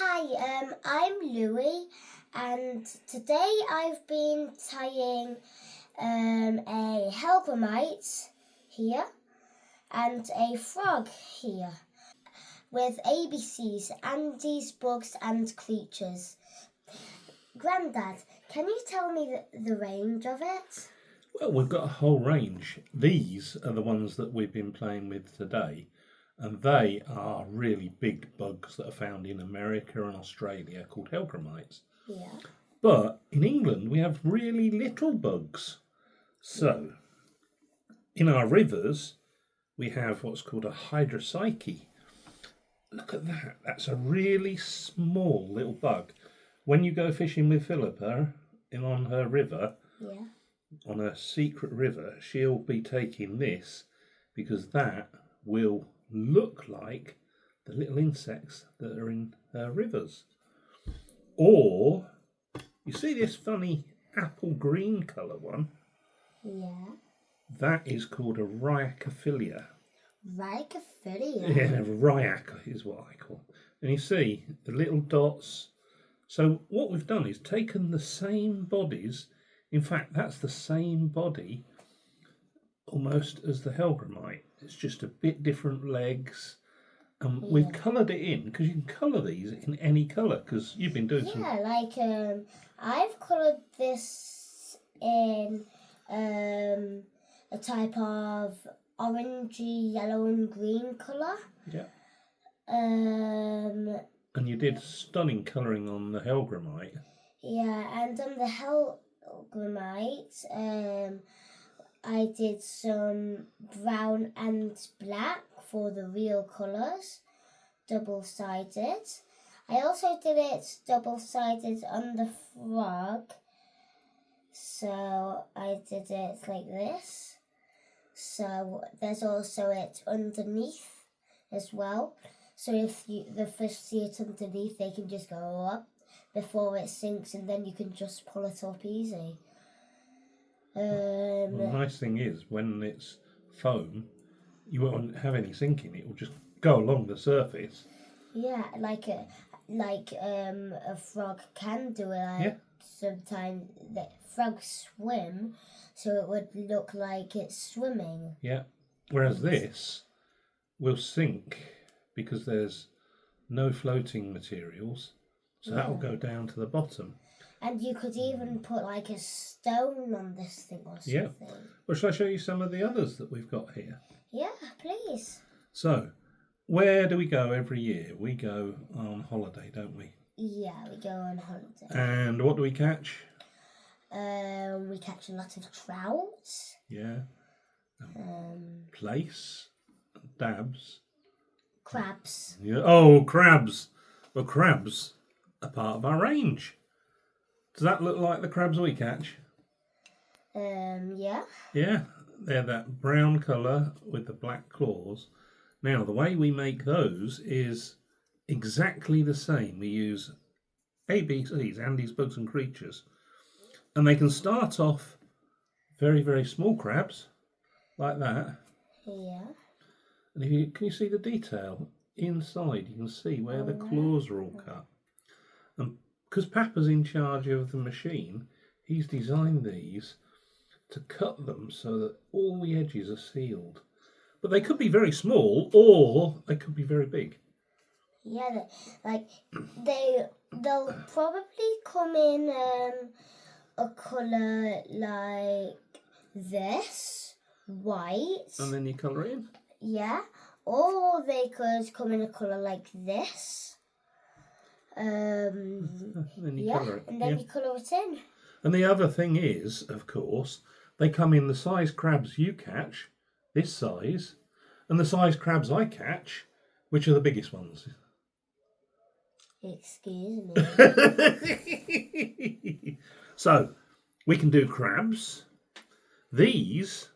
Hi, I'm Louie, and today I've been tying a hellgrammite here and a frog here with ABCs, Andy's bugs and creatures. Grandad, can you tell me the range of it? Well, we've got a whole range. These are the ones that we've been playing with today, and they are really big bugs that are found in America and Australia called hellgrammites. Yeah. But in England, we have really little bugs. So, in our rivers, we have what's called a hydropsyche. Look at that. That's a really small little bug. When you go fishing with Philippa on her river, Yeah. on a secret river, she'll be taking this because that will look like the little insects that are in her rivers. Or, you see this funny apple green colour one? Yeah. That is called a rhyacophilia. Rhyacophilia? Yeah, rhyac is what I call it. And you see the little dots. So what we've done is taken the same bodies. In fact, that's the same body almost as the hellgrammite. It's just a bit different legs. We've coloured it in because you can colour these in any colour because you've been doing some. Yeah, I've coloured this in a type of orangey, yellow and green colour. Yeah. And you did stunning colouring on the hellgrammite. Yeah, and on the hellgrammite, I did some brown and black for the real colours, double-sided. I also did it double-sided on the frog, so I did it like this. So there's also it underneath as well. So if the fish see it underneath, they can just go up before it sinks, and then you can just pull it up easy. The nice thing is when it's foam, you won't have any sinking. It will just go along the surface. Yeah, like a frog can do it. Sometimes the frogs swim, so it would look like it's swimming. Yeah. Whereas this will sink because there's no floating materials, so that will go down to the bottom. And you could even put like a stone on this thing or something. Yeah. Well, shall I show you some of the others that we've got here? Yeah, please. So, where do we go every year? We go on holiday, don't we? Yeah, we go on holiday. And what do we catch? We catch a lot of trout. Yeah. Plaice, dabs. Crabs. Yeah. Oh, crabs. Well, crabs are part of our range. Does that look like the crabs we catch? Yeah. Yeah, they're that brown colour with the black claws. Now, the way we make those is exactly the same. We use ABCs, Andy's Bugs and Creatures, and they can start off very, very small crabs, like that. Yeah. And can you see the detail? Inside, you can see where the claws are all cut. And because Papa's in charge of the machine, he's designed these to cut them so that all the edges are sealed. But they could be very small or they could be very big. Yeah, they'll probably come in a colour like this, white. And then you colour it in? Yeah, or they could come in a colour like this. Then you colour it. And then you colour it in. And the other thing is, of course, they come in the size crabs you catch, this size, and the size crabs I catch, which are the biggest ones. Excuse me. So, we can do crabs. These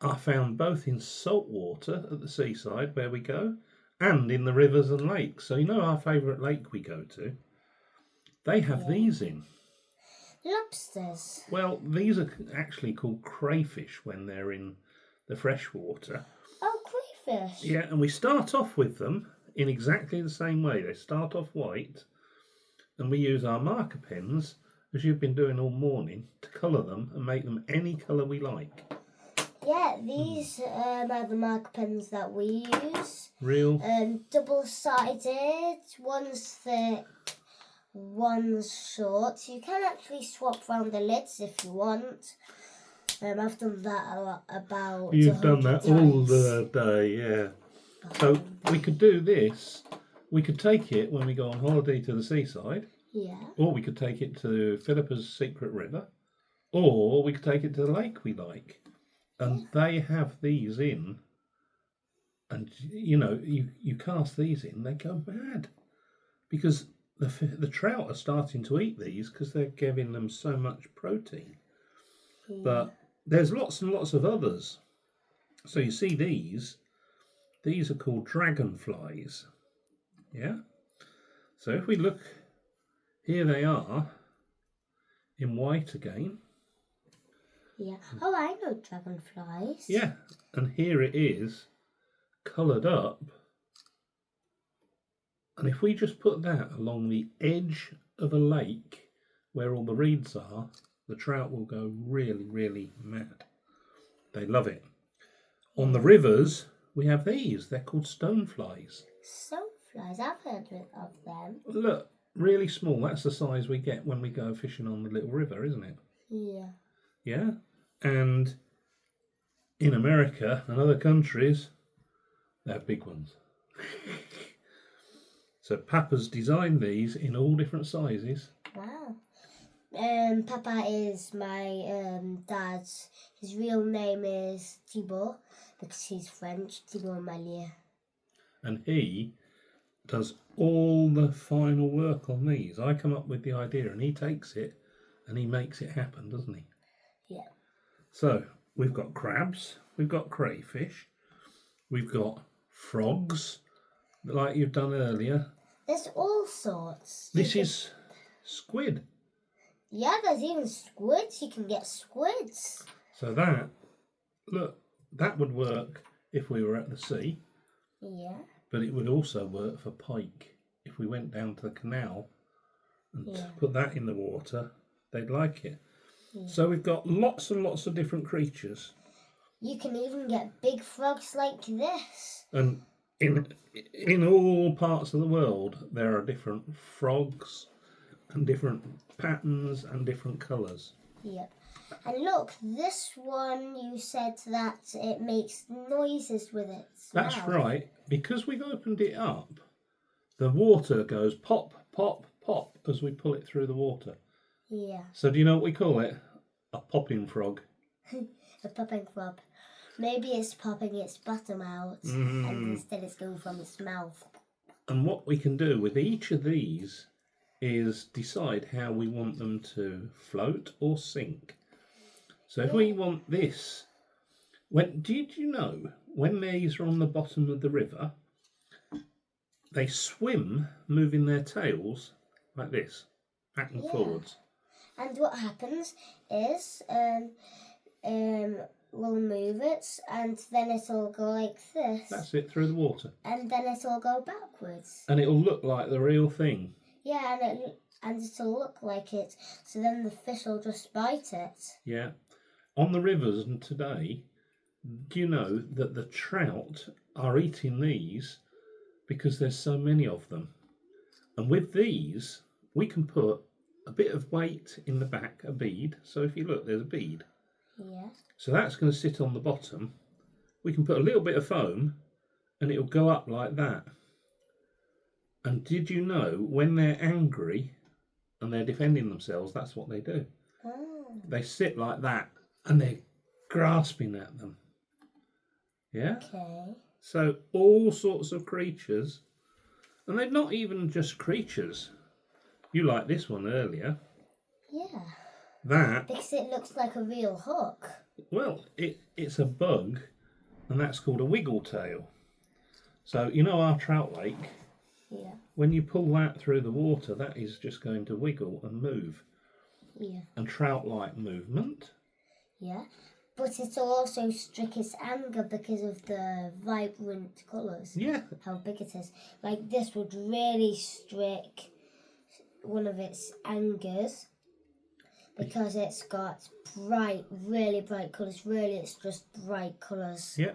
are found both in salt water at the seaside where we go and in the rivers and lakes. So you know our favourite lake we go to? They have these in. Lobsters. Well, these are actually called crayfish when they're in the fresh water. Oh, crayfish. Yeah, and we start off with them in exactly the same way. They start off white, and we use our marker pens, as you've been doing all morning, to colour them and make them any colour we like. Yeah, these are the marker pens that we use. Real? Double-sided, one's thick, one's short. You can actually swap around the lids if you want. I've done that a lot, about You've done that times. all the day, yeah. So we could do this. We could take it when we go on holiday to the seaside. Yeah. Or we could take it to Philippa's secret river. Or we could take it to the lake we like. And they have these in. And, you know, you cast these in, they go mad. Because the trout are starting to eat these because they're giving them so much protein. Yeah. But there's lots and lots of others. So you see these are called dragonflies. Yeah? So if we look, here they are in white again. Yeah. Oh, I know dragonflies. Yeah, and here it is coloured up. And if we just put that along the edge of a lake where all the reeds are, the trout will go really, really mad. They love it. On the rivers, we have these. They're called stoneflies. Stoneflies, I've heard of them. Look, really small. That's the size we get when we go fishing on the little river, isn't it? Yeah. Yeah? And in America and other countries, they have big ones. So Papa's designed these in all different sizes. Wow. Papa is my dad's. His real name is Thibault because he's French. Thibault Malier. And he does all the final work on these. I come up with the idea and he takes it and he makes it happen, doesn't he? Yeah. So we've got crabs, we've got crayfish, we've got frogs, like you've done earlier. There's all sorts. This is squid. Yeah, there's even squids. You can get squids. So that, look, that would work if we were at the sea. Yeah. But it would also work for pike. If we went down to the canal and Yeah. put that in the water, they'd like it. Yeah. So we've got lots and lots of different creatures. You can even get big frogs like this. And in all parts of the world, there are different frogs and different patterns and different colours. Yep. And look, this one, you said that it makes noises with its That's mouth. right. Because we've opened it up, the water goes pop, pop, pop as we pull it through the water. Yeah. So do you know what we call it? A popping frog. A popping frog. Maybe it's popping its bottom out and instead it's going from its mouth. And what we can do with each of these is decide how we want them to float or sink. So if we want this, did you know when these are on the bottom of the river, they swim moving their tails like this, back and forwards. And what happens is we'll move it and then it'll go like this. That's it, through the water. And then it'll go backwards. And it'll look like the real thing. Yeah, and it'll look like it. So then the fish will just bite it. Yeah. On the rivers and today, do you know that the trout are eating these because there's so many of them? And with these, we can put a bit of weight in the back, a bead. So if you look, there's a bead. Yeah. So that's going to sit on the bottom. We can put a little bit of foam and it'll go up like that. And did you know when they're angry and they're defending themselves, that's what they do. Oh. They sit like that and they're grasping at them. Yeah? Okay. So all sorts of creatures. And they're not even just creatures. You liked this one earlier. Yeah. That, Because it looks like a real hook. well, it's a bug, and that's called a wiggle tail. So, you know our trout lake? Yeah. When you pull that through the water, that is just going to wiggle and move. Yeah. And trout like movement. Yeah. But it also strict its anger because of the vibrant colours. Yeah. How big it is. Like this would really strict one of its angers because it's got bright, really bright colours. Really, it's just bright colours. Yeah.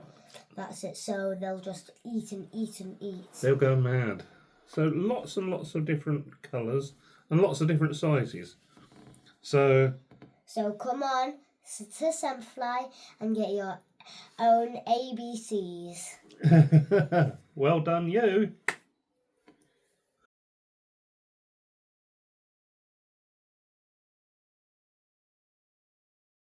That's it. So they'll just eat and eat and eat. They'll go mad. So lots and lots of different colours and lots of different sizes. So come on to Sandfly and get your own ABCs. well done, you.